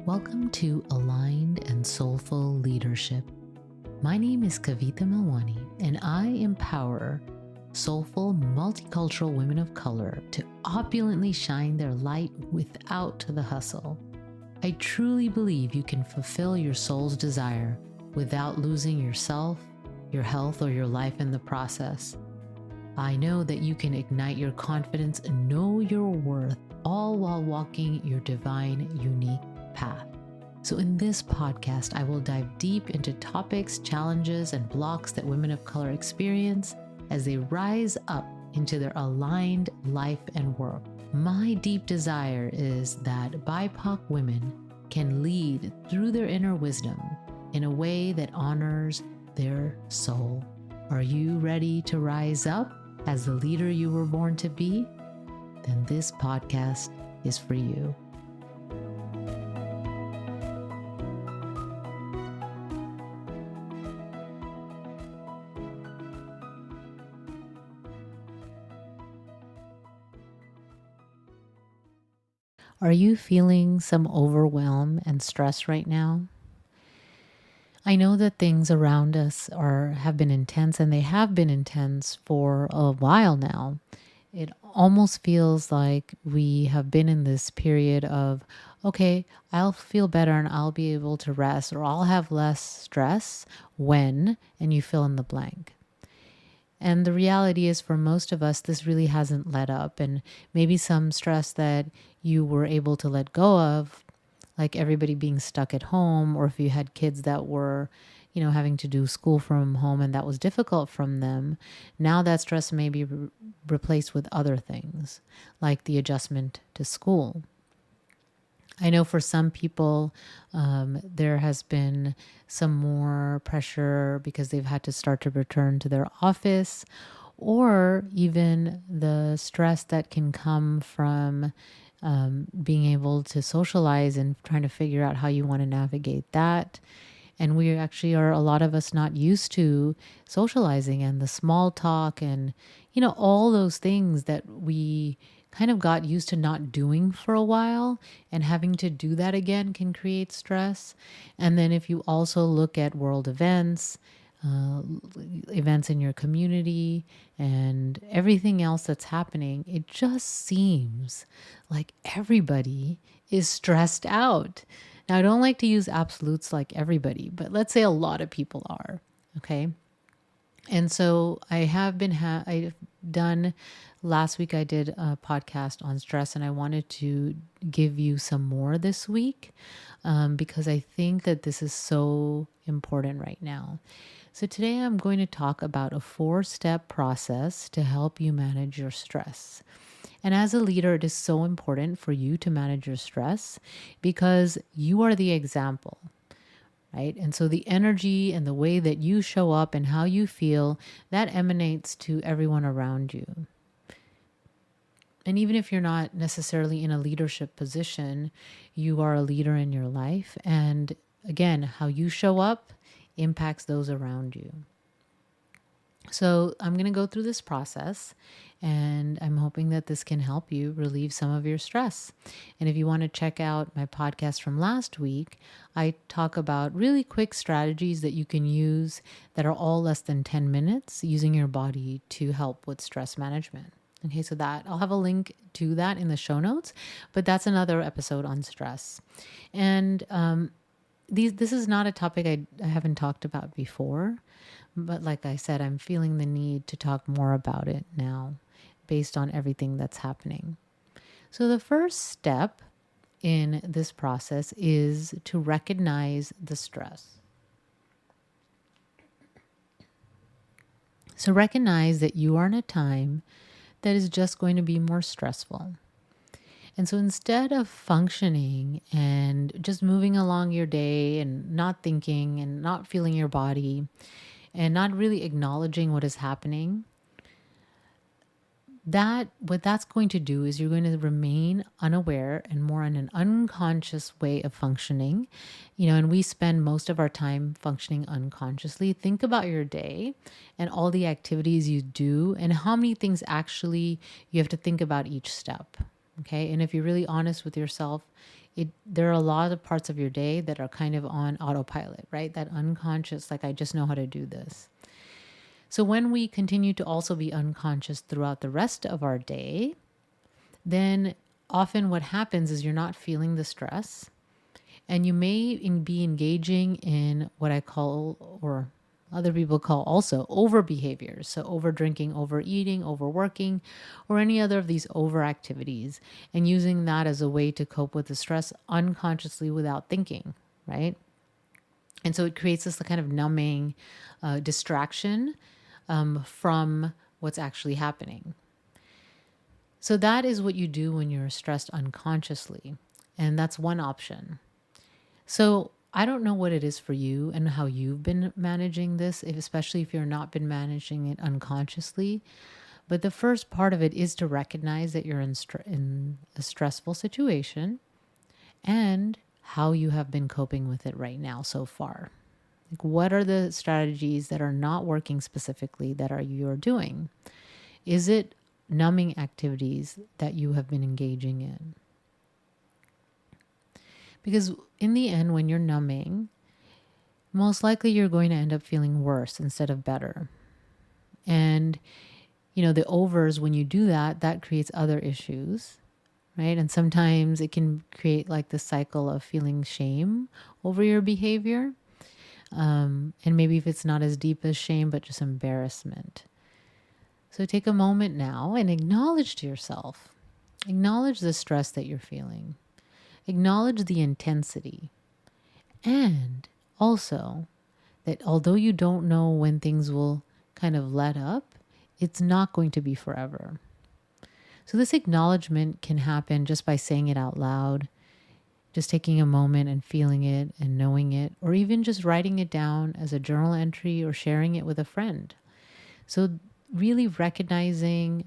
Welcome to Aligned and Soulful Leadership. My name is KAVITA MELWANI, and I empower soulful, multicultural women of color to opulently shine their light without the hustle. I truly believe you can fulfill your soul's desire without losing yourself, your health, or your life in the process. I know that you can ignite your confidence and know your worth, all while walking your divine, unique path. So in this podcast, I will dive deep into topics, challenges, and blocks that women of color experience as they rise up into their aligned life and work. My deep desire is that BIPOC women can lead through their inner wisdom in a way that honors their soul. Are you ready to rise up as the leader you were born to be? Then this podcast is for you. Are you feeling some overwhelm and stress right now? I know that things around us have been intense, and they have been intense for a while now. It almost feels like we have been in this period of, okay, I'll feel better and I'll be able to rest, or I'll have less stress when, and you fill in the blank. And the reality is, for most of us, this really hasn't let up. And maybe some stress that you were able to let go of, like everybody being stuck at home, or if you had kids that were, having to do school from home and that was difficult from them, now that stress may be replaced with other things, like the adjustment to school. I know for some people, there has been some more pressure because they've had to start to return to their office, or even the stress that can come from being able to socialize and trying to figure out how you want to navigate that. And we actually are, a lot of us, not used to socializing and the small talk and, all those things that we kind of got used to not doing for a while, and having to do that again can create stress. And then if you also look at world events, events in your community, and everything else that's happening, it just seems like everybody is stressed out. Now, I don't like to use absolutes like everybody, but let's say a lot of people are, okay? And so I've done, last week I did a podcast on stress, and I wanted to give you some more this week because I think that this is so important right now. So today I'm going to talk about a 4-step process to help you manage your stress. And as a leader, it is so important for you to manage your stress because you are the example. Right? And so the energy and the way that you show up and how you feel, that emanates to everyone around you. And even if you're not necessarily in a leadership position, you are a leader in your life. And again, how you show up impacts those around you. So I'm going to go through this process, and I'm hoping that this can help you relieve some of your stress. And if you want to check out my podcast from last week, I talk about really quick strategies that you can use that are all less than 10 minutes using your body to help with stress management. Okay, so that I'll have a link to that in the show notes, but that's another episode on stress. And this is not a topic I haven't talked about before. But like I said, I'm feeling the need to talk more about it now based on everything that's happening. So the first step in this process is to recognize the stress. So recognize that you are in a time that is just going to be more stressful. And so instead of functioning and just moving along your day and not thinking and not feeling your body, and not really acknowledging what is happening, what that's going to do is you're going to remain unaware and more in an unconscious way of functioning. And we spend most of our time functioning unconsciously. Think about your day and all the activities you do and how many things actually you have to think about each step. Okay. And if you're really honest with yourself, there are a lot of parts of your day that are kind of on autopilot, right? That unconscious, like, I just know how to do this. So when we continue to also be unconscious throughout the rest of our day, then often what happens is you're not feeling the stress, and you may be engaging in what I call, or other people call also, over behaviors. So over drinking, overeating, overworking, or any other of these over activities, and using that as a way to cope with the stress unconsciously without thinking, right? And so it creates this kind of numbing distraction from what's actually happening. So that is what you do when you're stressed unconsciously. And that's one option. So I don't know what it is for you and how you've been managing this, especially if you're not been managing it unconsciously. But the first part of it is to recognize that you're in a stressful situation and how you have been coping with it right now so far. Like, what are the strategies that are not working specifically that you're doing? Is it numbing activities that you have been engaging in? Because in the end, when you're numbing, most likely you're going to end up feeling worse instead of better. And, the overs, when you do that, that creates other issues, right? And sometimes it can create like the cycle of feeling shame over your behavior. And maybe if it's not as deep as shame, but just embarrassment. So take a moment now and acknowledge to yourself, acknowledge the stress that you're feeling. Acknowledge the intensity, and also that although you don't know when things will kind of let up, it's not going to be forever. So this acknowledgement can happen just by saying it out loud, just taking a moment and feeling it and knowing it, or even just writing it down as a journal entry or sharing it with a friend. So really recognizing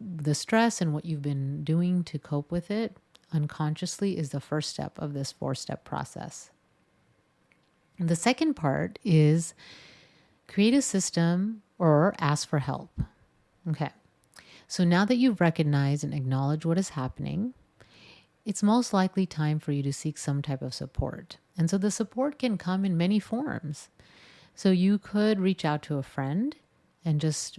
the stress and what you've been doing to cope with it unconsciously is the first step of this 4-step process. And the second part is create a system or ask for help. Okay. So now that you've recognized and acknowledged what is happening, it's most likely time for you to seek some type of support. And so the support can come in many forms. So you could reach out to a friend and just,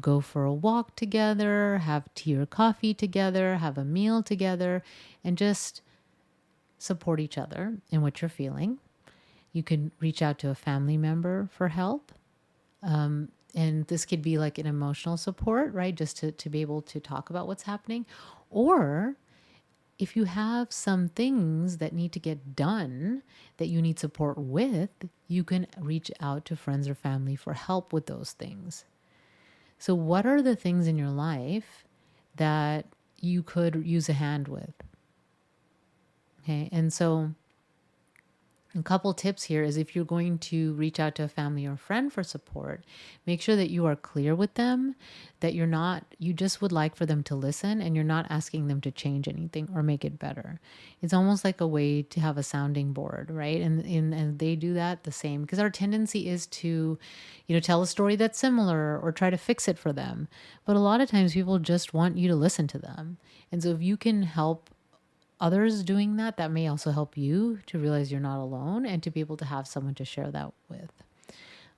go for a walk together, have tea or coffee together, have a meal together, and just support each other in what you're feeling. You can reach out to a family member for help. And this could be like an emotional support, right? Just to be able to talk about what's happening. Or if you have some things that need to get done that you need support with, you can reach out to friends or family for help with those things. So what are the things in your life that you could use a hand with? Okay. And so a couple tips here is, if you're going to reach out to a family or friend for support, make sure that you are clear with them, that you just would like for them to listen, and you're not asking them to change anything or make it better. It's almost like a way to have a sounding board, right? And they do that the same, because our tendency is to, tell a story that's similar or try to fix it for them. But a lot of times people just want you to listen to them. And so if you can help others doing that, that may also help you to realize you're not alone and to be able to have someone to share that with.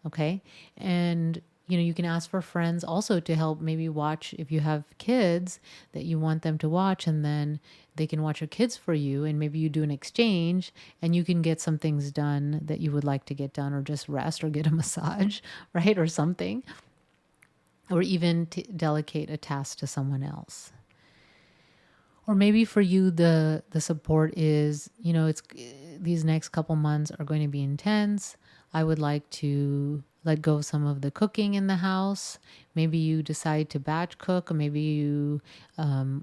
Okay. And, you can ask for friends also to help maybe watch, if you have kids that you want them to watch, and then they can watch your kids for you, and maybe you do an exchange and you can get some things done that you would like to get done, or just rest or get a massage, right? Or something, or even delegate a task to someone else. Or maybe for you, the support is, it's these next couple months are going to be intense. I would like to let go of some of the cooking in the house. Maybe you decide to batch cook, or maybe you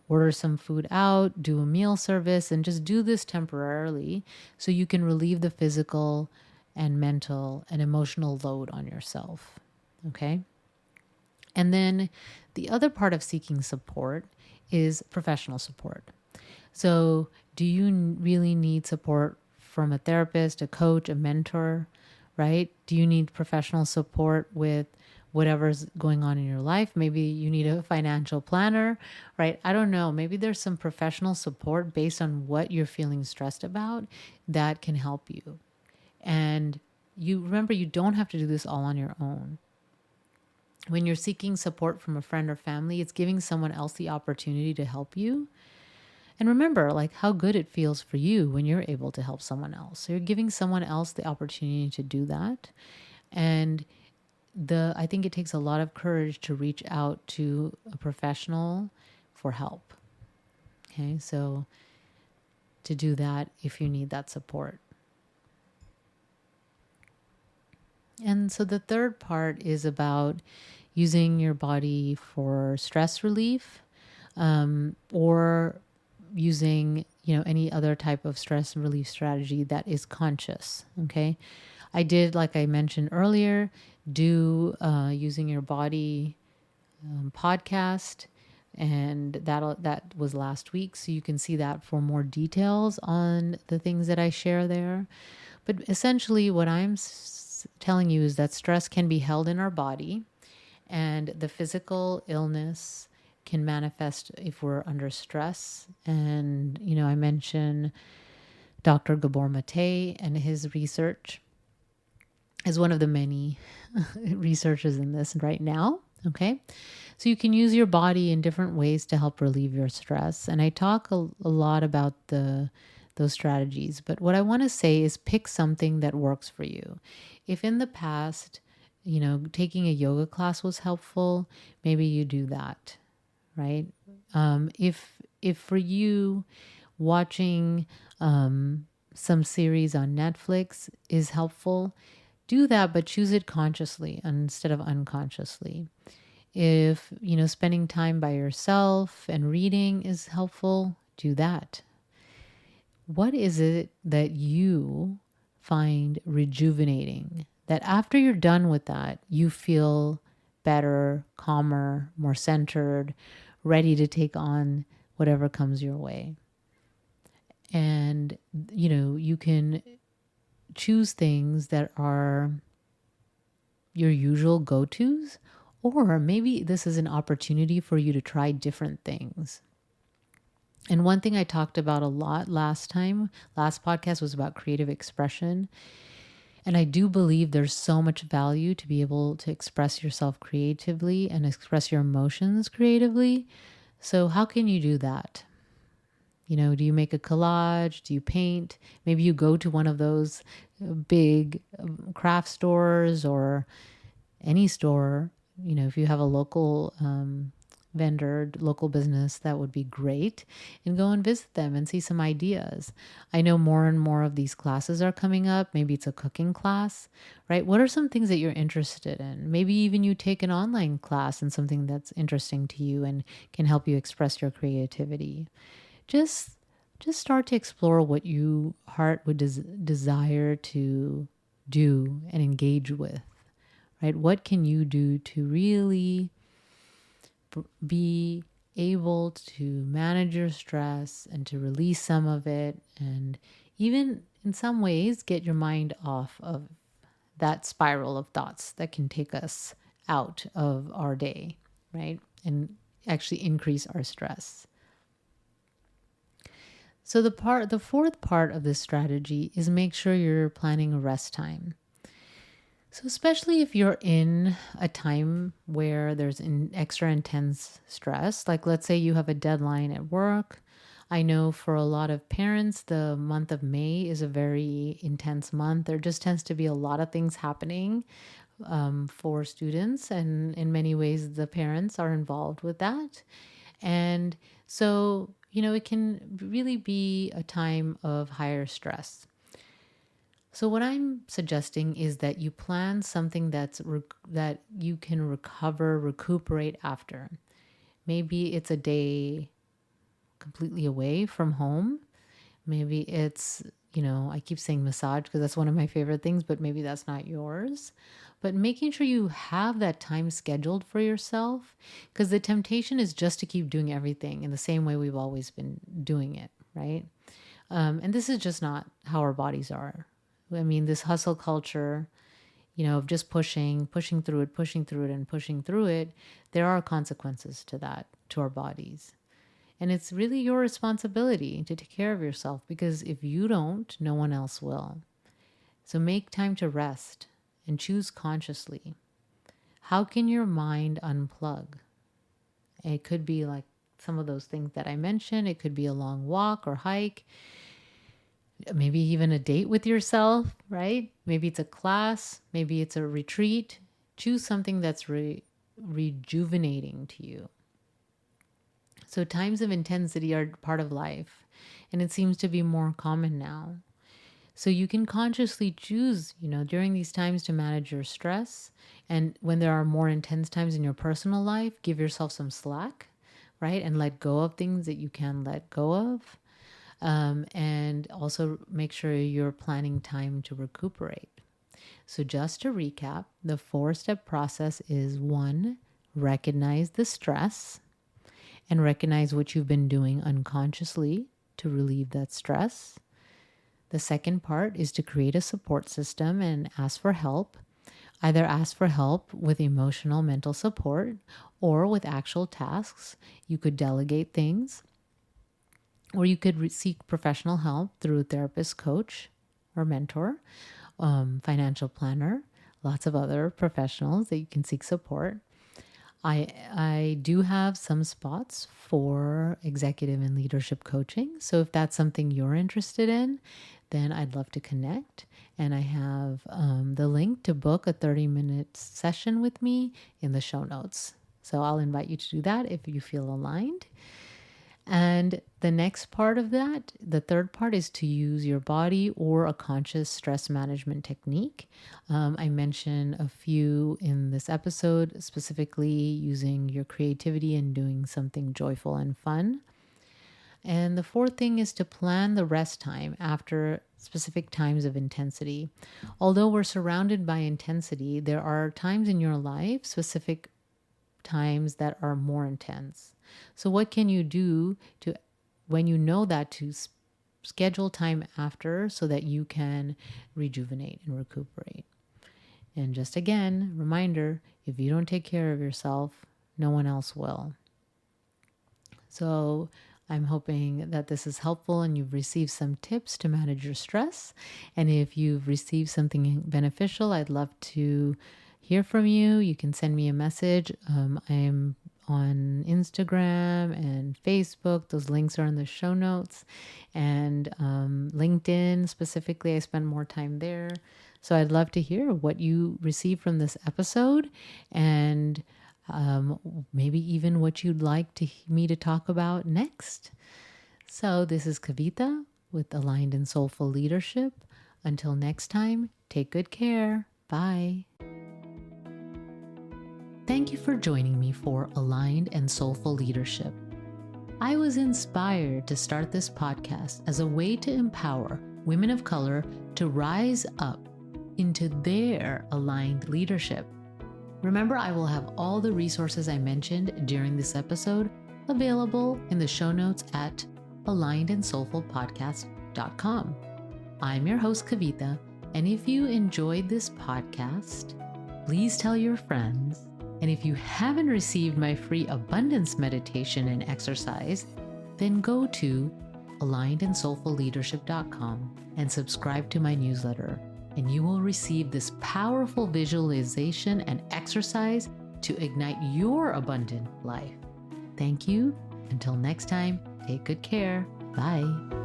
order some food out, do a meal service, and just do this temporarily so you can relieve the physical and mental and emotional load on yourself. Okay? And then the other part of seeking support is professional support. So do you really need support from a therapist, a coach, a mentor, right? Do you need professional support with whatever's going on in your life. Maybe you need a financial planner, right? I don't know. Maybe there's some professional support based on what you're feeling stressed about that can help you. And you remember, you don't have to do this all on your own. When you're seeking support from a friend or family, it's giving someone else the opportunity to help you. And remember, like, how good it feels for you when you're able to help someone else. So you're giving someone else the opportunity to do that. And I think it takes a lot of courage to reach out to a professional for help. Okay, so to do that if you need that support. And so the third part is about using your body for stress relief, or using, any other type of stress relief strategy that is conscious. Okay. I did, like I mentioned earlier, do using your body podcast, and that was last week. So you can see that for more details on the things that I share there. But essentially what I'm telling you is that stress can be held in our body, and the physical illness can manifest if we're under stress. And, I mentioned Dr. Gabor Mate and his research as one of the many researchers in this right now. Okay. So you can use your body in different ways to help relieve your stress. And I talk a lot about those strategies. But what I want to say is pick something that works for you. If in the past, taking a yoga class was helpful, maybe you do that, right? If for you watching some series on Netflix is helpful, do that, but choose it consciously instead of unconsciously. If, spending time by yourself and reading is helpful, do that. What is it that you find rejuvenating, that after you're done with that, you feel better, calmer, more centered, ready to take on whatever comes your way? And, you can choose things that are your usual go-tos, or maybe this is an opportunity for you to try different things. And one thing I talked about a lot last podcast was about creative expression. And I do believe there's so much value to be able to express yourself creatively and express your emotions creatively. So how can you do that? Do you make a collage? Do you paint? Maybe you go to one of those big craft stores or any store. If you have a local vendor, local business, that would be great. And go and visit them and see some ideas. I know more and more of these classes are coming up. Maybe it's a cooking class, right? What are some things that you're interested in? Maybe even you take an online class in something that's interesting to you and can help you express your creativity. Just start to explore what you heart would desire to do and engage with, right? What can you do to really be able to manage your stress and to release some of it, and even in some ways get your mind off of that spiral of thoughts that can take us out of our day, right? And actually increase our stress. So the fourth part of this strategy is make sure you're planning a rest time. So especially if you're in a time where there's an extra intense stress, like let's say you have a deadline at work. I know for a lot of parents, the month of May is a very intense month. There just tends to be a lot of things happening for students, and in many ways, the parents are involved with that. And so, it can really be a time of higher stress. So what I'm suggesting is that you plan something that you can recuperate after. Maybe it's a day completely away from home. Maybe it's, I keep saying massage because that's one of my favorite things, but maybe that's not yours. But making sure you have that time scheduled for yourself, because the temptation is just to keep doing everything in the same way we've always been doing it, right? And this is just not how our bodies are. I mean, this hustle culture of just pushing through it, there are consequences to that, to our bodies. And it's really your responsibility to take care of yourself, because if you don't, no one else will. So make time to rest and choose consciously. How can your mind unplug? It could be like some of those things that I mentioned. It could be a long walk or hike, maybe even a date with yourself, right? Maybe it's a class, maybe it's a retreat. Choose something that's rejuvenating to you. So times of intensity are part of life, and it seems to be more common now. So you can consciously choose, during these times to manage your stress. And when there are more intense times in your personal life, give yourself some slack, right? And let go of things that you can let go of. And also make sure you're planning time to recuperate. So just to recap, the 4-step process is 1, recognize the stress and recognize what you've been doing unconsciously to relieve that stress. The second part is to create a support system and ask for help. Either ask for help with emotional, mental support or with actual tasks. You could delegate things, or you could seek professional help through a therapist, coach, or mentor, financial planner, lots of other professionals that you can seek support. I do have some spots for executive and leadership coaching. So if that's something you're interested in, then I'd love to connect. And I have the link to book a 30-minute session with me in the show notes. So I'll invite you to do that if you feel aligned. And the next part of that, the third part, is to use your body or a conscious stress management technique. I mentioned a few in this episode, specifically using your creativity and doing something joyful and fun. And the fourth thing is to plan the rest time after specific times of intensity. Although we're surrounded by intensity, there are times in your life, specific times, that are more intense. So what can you do to, when you know that, to schedule time after so that you can rejuvenate and recuperate? And just again, reminder, if you don't take care of yourself, no one else will. So I'm hoping that this is helpful and you've received some tips to manage your stress. And if you've received something beneficial, I'd love to hear from you. You can send me a message. I'm on Instagram and Facebook. Those links are in the show notes. And LinkedIn specifically, I spend more time there. So I'd love to hear what you received from this episode, and maybe even what you'd like me to talk about next. So this is Kavita with Aligned and Soulful Leadership. Until next time, take good care. Bye. Thank you for joining me for Aligned and Soulful Leadership. I was inspired to start this podcast as a way to empower women of color to rise up into their aligned leadership. Remember, I will have all the resources I mentioned during this episode available in the show notes at alignedandsoulfulpodcast.com. I'm your host, Kavita, and if you enjoyed this podcast, please tell your friends. And if you haven't received my free abundance meditation and exercise, then go to alignedandsoulfulleadership.com and subscribe to my newsletter, and you will receive this powerful visualization and exercise to ignite your abundant life. Thank you. Until next time, take good care. Bye.